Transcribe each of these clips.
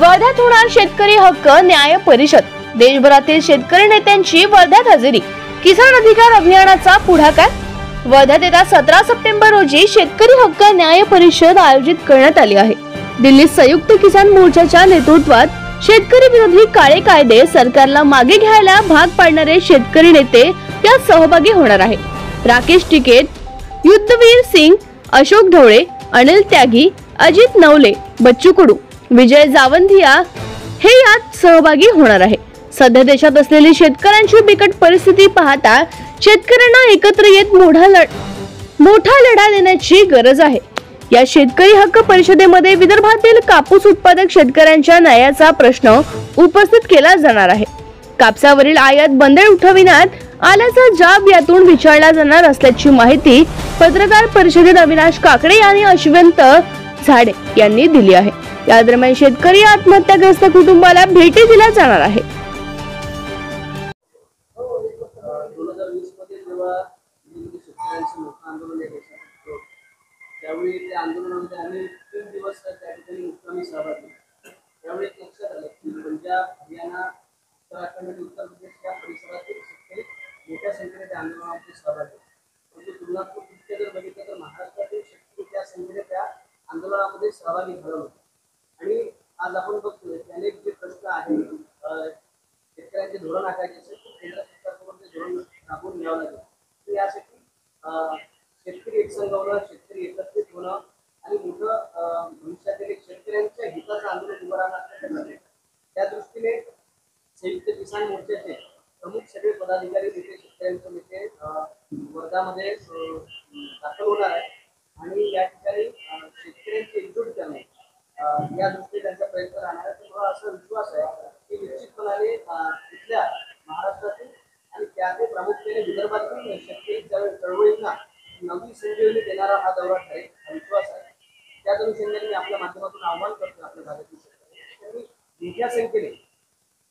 वर्ध्यात होणार शेतकरी हक्क न्याय परिषद। देशभरातील शेतकरी नेत्यांची वर्ध्यात हजेरी। किसान अधिकार अभियानाचा पुढाकार। वर्ध्यात येत्या 17 सप्टेंबर रोजी शेतकरी हक्क न्याय परिषद आयोजित करण्यात आली आहे। दिल्लीत संयुक्त किसान मोर्चाच्या नेतृत्वात शेतकरी विरोधी काळे कायदे सरकारला मागे घ्यायला भाग पाडणारे शेतकरी नेते यात सहभागी होणार आहे। राकेश टिकेत, युद्धवीर सिंग, अशोक ढवळे, अनिल त्यागी, अजित नवले, बच्चू कडू, विजय जावंधिया हे यात सहभागी होणार आहे। सध्या देशात असलेली शेतकऱ्यांची बिकट परिस्थिती पाहता शेतकऱ्यांना एकत्र येत मोठा लढा देण्याची गरज आहे। या शेतकरी हक्क परिषदेमध्ये विदर्भातील कापूस उत्पादक शेतकऱ्यांच्या न्यायाचा प्रश्न उपस्थित केला जाणार आहे। कापसावरील आयात बंदी उठविण्यात आल्याचा जाब यातून विचारला जाणार असल्याची माहिती पत्रकार परिषदेत अविनाश काकडे आणि अश्वंत झाडे यांनी दिली आहे। या दरम्यान शेतकरी आत्महत्याग्रस्त कुटुंबाला भेटी दिल्या जाणार आहे। 2020 मध्ये जेव्हा शेतकऱ्यांचं मोठं आंदोलन आहे त्यावेळी त्या आंदोलनामध्ये आम्ही 3 दिवस त्या ठिकाणी मुक्कामी सहभागी झालो। त्यावेळी लक्षात आलं की पंजाब, हरियाणा, उत्तराखंड आणि उत्तर प्रदेश या परिसरातील शेतकरी मोठ्या संख्येने त्या आंदोलनामध्ये सहभागी झाले। परंतु तुलनात्मक दृष्ट्या जर बघितलं तर महाराष्ट्रातील शेतकरी त्या संख्येने त्या आंदोलनामध्ये सहभागी झाले होते। आणि आज आपण बघतोय की अनेक जे प्रश्न आहेत शेतकऱ्यांचे धोरण आखायचे असेल तर केंद्र सरकारसोबत ते धोरण राबवून न्यावं लागेल। तर यासाठी शेतकरी एकसंघ होणं, शेतकरी एकत्रित होणं आणि मोठं भविष्यातील एक शेतकऱ्यांच्या हिताचं आंदोलन उभं राहणं त्या दृष्टीने संयुक्त किसान मोर्चाचे प्रमुख सगळे पदाधिकारी नेते शेतकऱ्यांचे नेते वर्ध्यामध्ये दाखल होणार आहे आणि या ठिकाणी शेतकऱ्यांची एकजूट करणे या दृष्टीने त्यांचा प्रयत्न राहणार आहे। मला असा विश्वास आहे की निश्चितपणाने इथल्या महाराष्ट्रातील आणि त्याचे प्रामुख्याने विदर्भातील शेतकरी चळवळींना नवी संजीवनी देणारा हा दौरा ठरेल हा विश्वास आहे। त्याच अनुषंगाने मी आपल्या माध्यमातून आव्हान करतो आपल्या भागातील शेतकरी मोठ्या संख्येने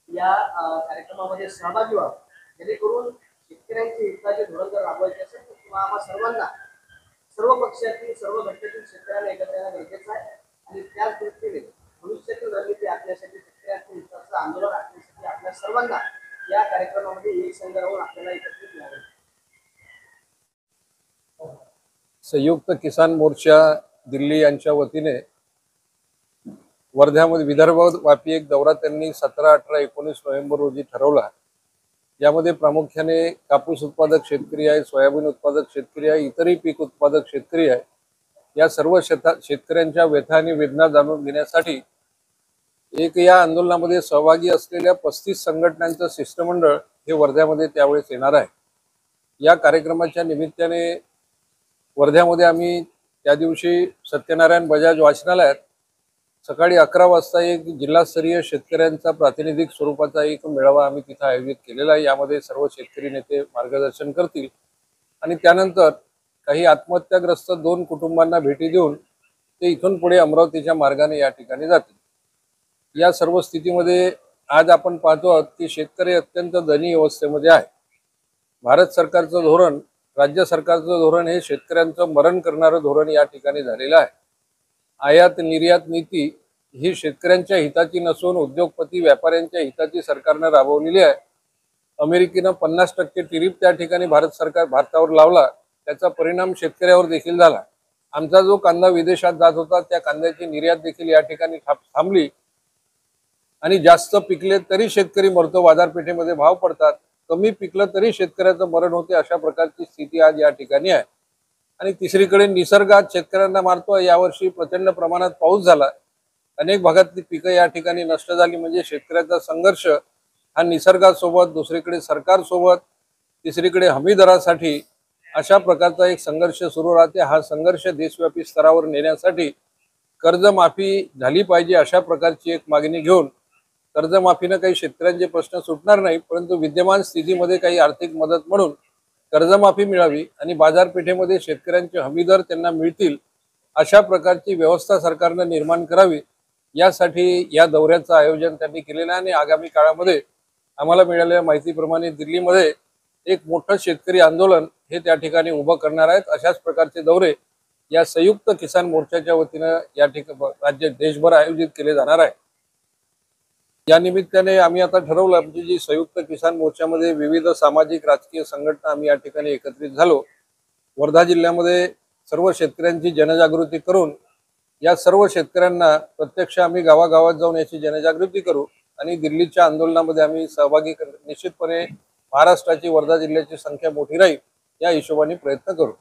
या कार्यक्रमामध्ये सहभागी व्हावं, जेणेकरून शेतकऱ्यांचे हिताचे धोरण जर राबवायचे असेल तर किंवा आम्हा सर्वांना सर्व पक्षातील सर्व घटकातील शेतकऱ्यांना एकत्र येणं गरजेचं आहे आणि त्याच दृष्टीने भविष्यातील रणनीती आखण्यासाठी शेतकऱ्यांच्या हिताचं आंदोलन आखण्यासाठी आपल्या सर्वांना या कार्यक्रमामध्ये एक संघ राहून आपल्याला एकत्रित व्हावं। संयुक्त किसान मोर्चा दिल्ली यांच्या वतीने वर्ध्यामध्ये विदर्भव्यापी एक दौरा त्यांनी 17, 18, 19 नोव्हेंबर रोजी ठरवला। यामध्ये प्रामुख्याने कापूस उत्पादक शेतकरी आहे, सोयाबीन उत्पादक शेतकरी आहे, इतरही पीक उत्पादक शेतकरी आहे। या सर्व शेतकऱ्यांच्या व्यथा आणि वेदना जाणून घेण्यासाठी एक या आंदोलनामध्ये सहभागी असलेल्या 35 संघटनांचं शिष्टमंडळ हे वर्ध्यामध्ये त्यावेळेस येणार आहे। या कार्यक्रमाच्या निमित्ताने वर्ध्यामध्ये आम्ही त्या दिवशी सत्यनारायण बजाज वाचनालयात सकाळी 11 वाजता एक जिल्हास्तरीय शेतकऱ्यांचा प्रातिनिधिक स्वरूपाचा एक मेळावा आम्ही तिथे आयोजित केलेला आहे। यामध्ये सर्व शेतकरी नेते मार्गदर्शन करतील आणि त्यानंतर काही आत्महत्याग्रस्त 2 कुटुंबांना भेटी देऊन ते इथून पुढे अमरावतीच्या मार्गाने या ठिकाणी जातील। या सर्व स्थितीमध्ये आज आपण पाहतो आहोत की शेतकरी अत्यंत दयनीय अवस्थेमध्ये आहे। भारत सरकारचं धोरण, राज्य सरकारचं धोरण हे शेतकऱ्यांचं मरण करणारं धोरण या ठिकाणी झालेलं आहे। आयात निर्यात नीती ही शेतकऱ्यांच्या हिताची नसून उद्योगपती व्यापाऱ्यांच्या हिताची सरकारने राबवलेली आहे। अमेरिकेनं 50% टेरिफ त्या ठिकाणी भारतावर लावला, त्याचा परिणाम शेतकऱ्यावर देखील झाला। आमचा जो कांदा विदेशात जात होता त्या कांद्याची निर्यात देखील या ठिकाणी थांबली आणि जास्त पिकले तरी शेतकरी मरतो, बाजारपेठेमध्ये भाव पडतात, कमी पिकलं तरी शेतकऱ्याचं मरण होते, अशा प्रकारची स्थिती आज या ठिकाणी आहे। आणि तिसरीकडे निसर्गात शेतकऱ्यांना मारतो। यावर्षी प्रचंड प्रमाणात पाऊस झाला, अनेक भागातली पिकं या ठिकाणी नष्ट झाली। म्हणजे शेतकऱ्याचा संघर्ष हा निसर्गासोबत, दुसरीकडे सरकारसोबत, तिसरीकडे हमी दरासाठी अशा प्रकारचा एक संघर्ष सुरू राहते। हा संघर्ष देशव्यापी स्तरावर नेण्यासाठी कर्जमाफी झाली पाहिजे अशा प्रकारची एक मागणी घेऊन, कर्जमाफीनं काही शेतकऱ्यांचे प्रश्न सुटणार नाही, परंतु विद्यमान स्थितीमध्ये काही आर्थिक मदत म्हणून कर्जमाफी मिळावी आणि बाजारपेठेमध्ये शेतकऱ्यांचे हमी दर त्यांना मिळतील अशा प्रकारची व्यवस्था सरकारने निर्माण करावी। यासाठी या दौऱ्याचं आयोजन त्यांनी केलेलं आहे आणि आगामी काळामध्ये आम्हाला मिळालेल्या माहितीप्रमाणे दिल्लीमध्ये एक मोठं शेतकरी आंदोलन हे त्या ठिकाणी उभं करणार आहेत। अशाच प्रकारचे दौरे या संयुक्त किसान मोर्चाच्या वतीने या ठिकाणी राज्य देशभर आयोजित केले जाणार आहे। या निमित्ताने आम्ही आता ठरवलं, आमची जी संयुक्त किसान मोर्चामध्ये विविध सामाजिक राजकीय संघटना आम्ही या ठिकाणी एकत्रित झालो. वर्धा जिल्ह्यामध्ये सर्व शेतकऱ्यांची जनजागृती करून या सर्व शेतकऱ्यांना प्रत्यक्ष आम्ही गावागावात जाऊन याची जनजागृती करू आणि दिल्लीच्या आंदोलनामध्ये आम्ही सहभागी निश्चितपणे महाराष्ट्राची वर्धा जिल्ह्याची संख्या मोठी राहील या हिशोबाने प्रयत्न करू.